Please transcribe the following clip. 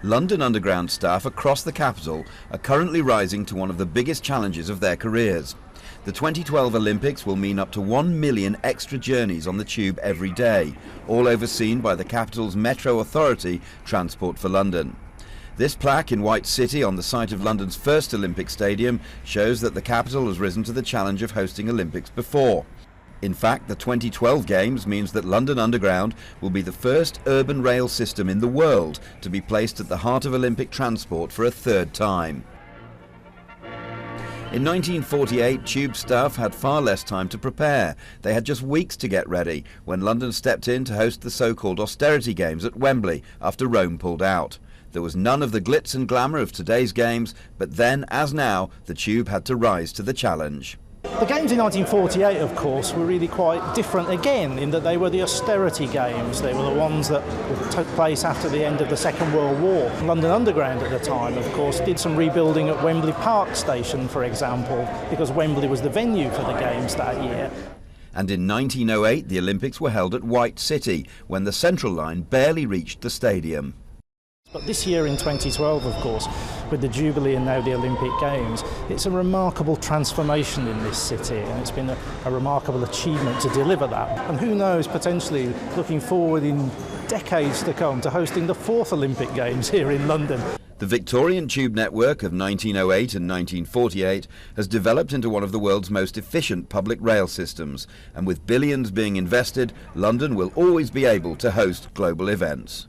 London Underground staff across the capital are currently rising to one of the biggest challenges of their careers. The 2012 Olympics will mean up to 1 million extra journeys on the tube every day, all overseen by the capital's Metro Authority, Transport for London. This plaque in White City on the site of London's first Olympic stadium shows that the capital has risen to the challenge of hosting Olympics before. In fact, the 2012 Games means that London Underground will be the first urban rail system in the world to be placed at the heart of Olympic transport for a third time. In 1948, Tube staff had far less time to prepare. They had just weeks to get ready when London stepped in to host the so-called austerity games at Wembley after Rome pulled out. There was none of the glitz and glamour of today's games, but then, as now, the Tube had to rise to the challenge. The Games in 1948, of course, were really quite different again in that they were the austerity games. They were the ones that took place after the end of the Second World War. London Underground at the time, of course, did some rebuilding at Wembley Park Station, for example, because Wembley was the venue for the Games that year. And in 1908, the Olympics were held at White City, when the Central Line barely reached the stadium. But this year in 2012, of course, with the Jubilee and now the Olympic Games, it's a remarkable transformation in this city, and it's been a remarkable achievement to deliver that. And who knows, potentially looking forward in decades to come to hosting the fourth Olympic Games here in London. The Victorian Tube network of 1908 and 1948 has developed into one of the world's most efficient public rail systems, and with billions being invested, London will always be able to host global events.